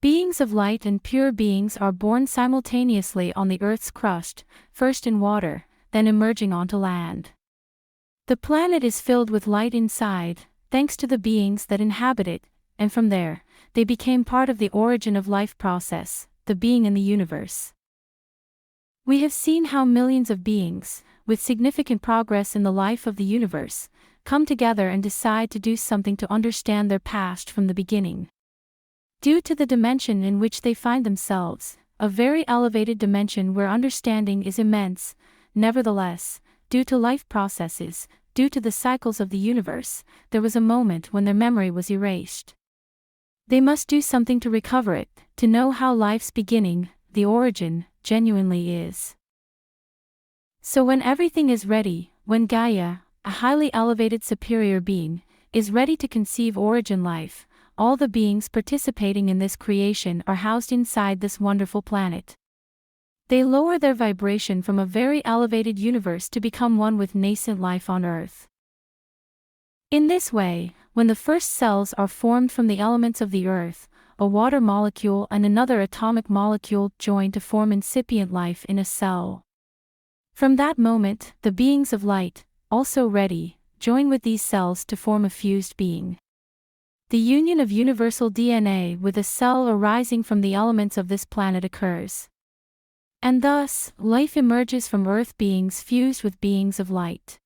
Beings of light and pure beings are born simultaneously on the Earth's crust, first in water, then emerging onto land. The planet is filled with light inside, thanks to the beings that inhabit it, and from there, they became part of the origin of life process, the being in the universe. We have seen how millions of beings, with significant progress in the life of the universe, come together and decide to do something to understand their past from the beginning. Due to the dimension in which they find themselves, a very elevated dimension where understanding is immense, nevertheless, due to life processes, due to the cycles of the universe, there was a moment when their memory was erased. They must do something to recover it, to know how life's beginning, the origin, genuinely is. So when everything is ready, when Gaia, a highly elevated superior being, is ready to conceive origin life, all the beings participating in this creation are housed inside this wonderful planet. They lower their vibration from a very elevated universe to become one with nascent life on Earth. In this way, when the first cells are formed from the elements of the Earth, a water molecule and another atomic molecule join to form incipient life in a cell. From that moment, the beings of light, also ready, join with these cells to form a fused being. The union of universal DNA with a cell arising from the elements of this planet occurs. And thus, life emerges from Earth beings fused with beings of light.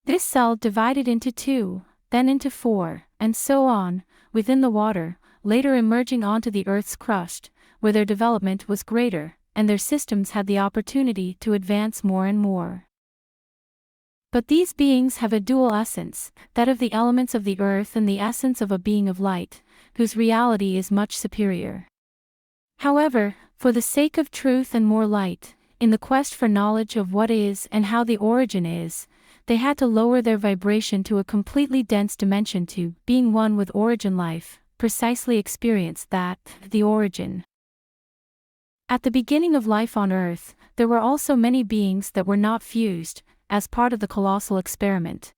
This cell divided into 2, then into 4, and so on, within the water, later emerging onto the Earth's crust, where their development was greater, and their systems had the opportunity to advance more and more. But these beings have a dual essence, that of the elements of the Earth and the essence of a being of light, whose reality is much superior. However, for the sake of truth and more light, in the quest for knowledge of what is and how the origin is, they had to lower their vibration to a completely dense dimension to, being one with origin life, precisely experience that, the origin. At the beginning of life on Earth, there were also many beings that were not fused, as part of the colossal experiment.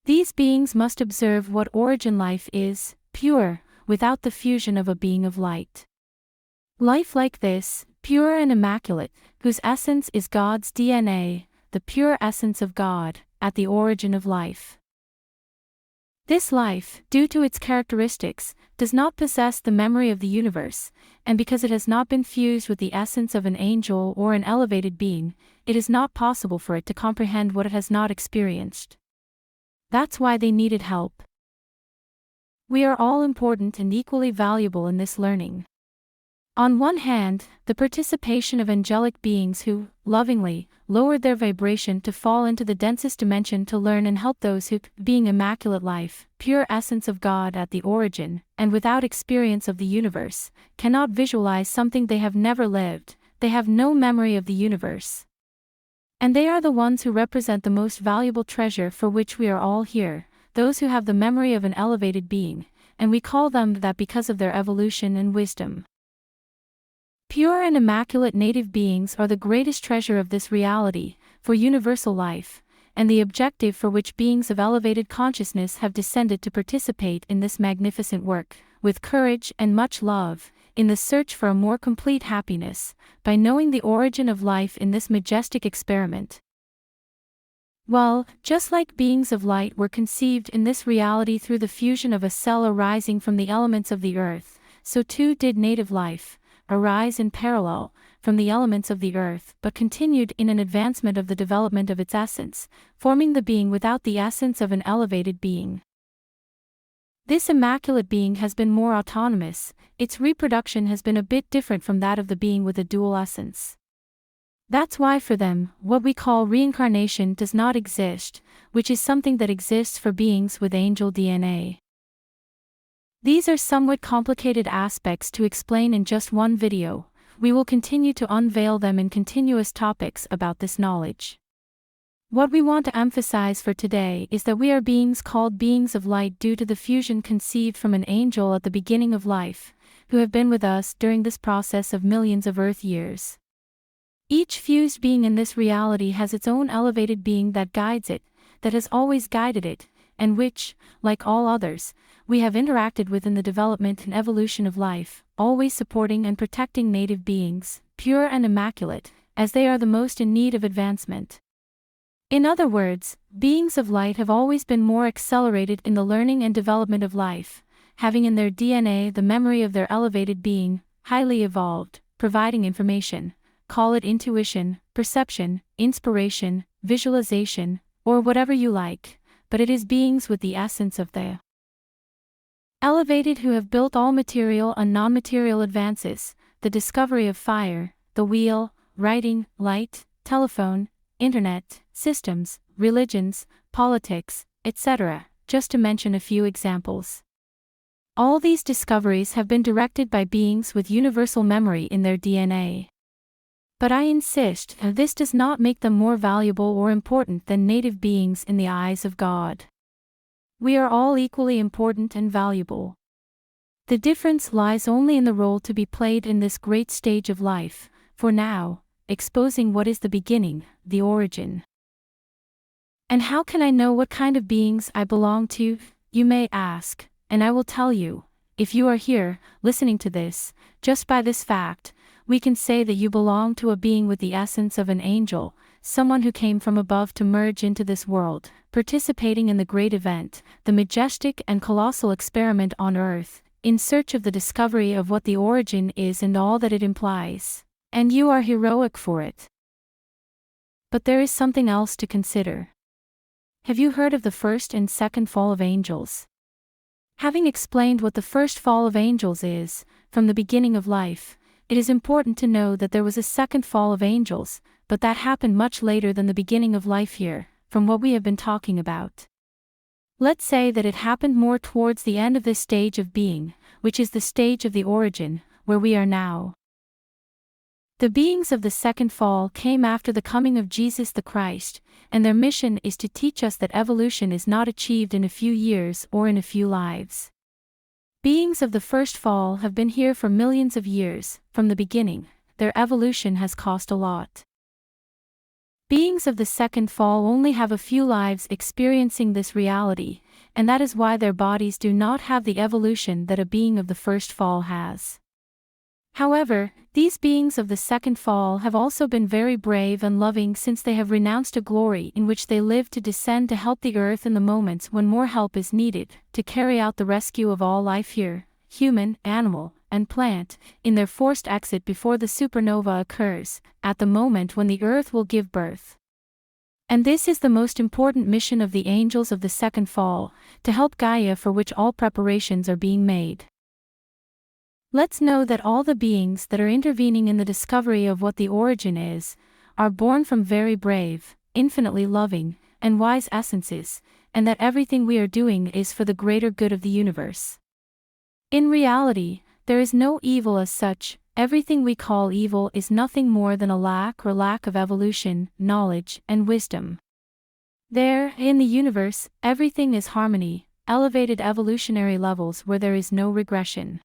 These beings must observe what origin life is, pure, without the fusion of a being of light. Life like this, pure and immaculate, whose essence is God's DNA, the pure essence of God, at the origin of life. This life, due to its characteristics, does not possess the memory of the universe, and because it has not been fused with the essence of an angel or an elevated being, it is not possible for it to comprehend what it has not experienced. That's why they needed help. We are all important and equally valuable in this learning. On one hand, the participation of angelic beings who, lovingly, lowered their vibration to fall into the densest dimension to learn and help those who, being immaculate life, pure essence of God at the origin, and without experience of the universe, cannot visualize something they have never lived, they have no memory of the universe. And they are the ones who represent the most valuable treasure for which we are all here, those who have the memory of an elevated being, and we call them that because of their evolution and wisdom. Pure and immaculate native beings are the greatest treasure of this reality, for universal life, and the objective for which beings of elevated consciousness have descended to participate in this magnificent work, with courage and much love, in the search for a more complete happiness, by knowing the origin of life in this majestic experiment. Well, just like beings of light were conceived in this reality through the fusion of a cell arising from the elements of the Earth, so too did native life arise in parallel, from the elements of the Earth, but continued in an advancement of the development of its essence, forming the being without the essence of an elevated being. This immaculate being has been more autonomous, its reproduction has been a bit different from that of the being with a dual essence. That's why for them, what we call reincarnation does not exist, which is something that exists for beings with angel DNA. These are somewhat complicated aspects to explain in just one video. We will continue to unveil them in continuous topics about this knowledge. What we want to emphasize for today is that we are beings called beings of light due to the fusion conceived from an angel at the beginning of life, who have been with us during this process of millions of Earth years. Each fused being in this reality has its own elevated being that guides it, that has always guided it, and which, like all others, we have interacted with in the development and evolution of life, always supporting and protecting native beings, pure and immaculate, as they are the most in need of advancement. In other words, beings of light have always been more accelerated in the learning and development of life, having in their DNA the memory of their elevated being, highly evolved, providing information, call it intuition, perception, inspiration, visualization, or whatever you like, but it is beings with the essence of the elevated who have built all material and non-material advances, the discovery of fire, the wheel, writing, light, telephone, internet, systems, religions, politics, etc., just to mention a few examples. All these discoveries have been directed by beings with universal memory in their DNA. But I insist, this does not make them more valuable or important than native beings in the eyes of God. We are all equally important and valuable. The difference lies only in the role to be played in this great stage of life, for now, exposing what is the beginning, the origin. And how can I know what kind of beings I belong to, you may ask, and I will tell you, if you are here, listening to this, just by this fact, we can say that you belong to a being with the essence of an angel, someone who came from above to merge into this world, participating in the great event, the majestic and colossal experiment on earth, in search of the discovery of what the origin is and all that it implies. And you are heroic for it. But there is something else to consider. Have you heard of the first and second fall of angels? Having explained what the first fall of angels is, from the beginning of life, it is important to know that there was a second fall of angels, but that happened much later than the beginning of life here, from what we have been talking about. Let's say that it happened more towards the end of this stage of being, which is the stage of the origin, where we are now. The beings of the second fall came after the coming of Jesus the Christ, and their mission is to teach us that evolution is not achieved in a few years or in a few lives. Beings of the first fall have been here for millions of years, from the beginning. Their evolution has cost a lot. Beings of the second fall only have a few lives experiencing this reality, and that is why their bodies do not have the evolution that a being of the first fall has. However, these beings of the second fall have also been very brave and loving since they have renounced a glory in which they lived to descend to help the earth in the moments when more help is needed, to carry out the rescue of all life here, human, animal, and plant, in their forced exit before the supernova occurs, at the moment when the earth will give birth. And this is the most important mission of the angels of the second fall, to help Gaia, for which all preparations are being made. Let's know that all the beings that are intervening in the discovery of what the origin is, are born from very brave, infinitely loving, and wise essences, and that everything we are doing is for the greater good of the universe. In reality, there is no evil as such. Everything we call evil is nothing more than a lack of evolution, knowledge, and wisdom. There, in the universe, everything is harmony, elevated evolutionary levels where there is no regression.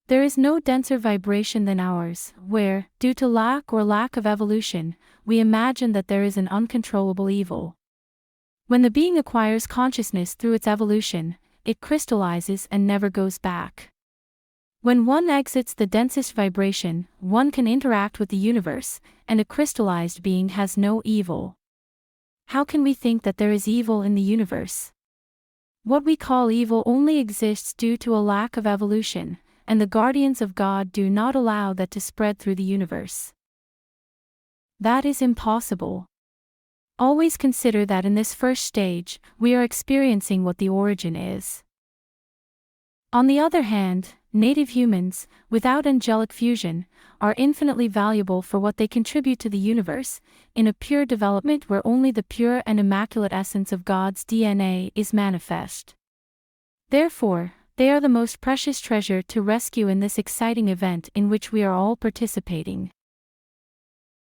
There is no denser vibration than ours, where, due to lack of evolution, we imagine that there is an uncontrollable evil. When the being acquires consciousness through its evolution, it crystallizes and never goes back. When one exits the densest vibration, one can interact with the universe, and a crystallized being has no evil. How can we think that there is evil in the universe? What we call evil only exists due to a lack of evolution, and the guardians of God do not allow that to spread through the universe. That is impossible. Always consider that in this first stage, we are experiencing what the origin is. On the other hand, native humans, without angelic fusion, are infinitely valuable for what they contribute to the universe, in a pure development where only the pure and immaculate essence of God's DNA is manifest. Therefore, they are the most precious treasure to rescue in this exciting event in which we are all participating.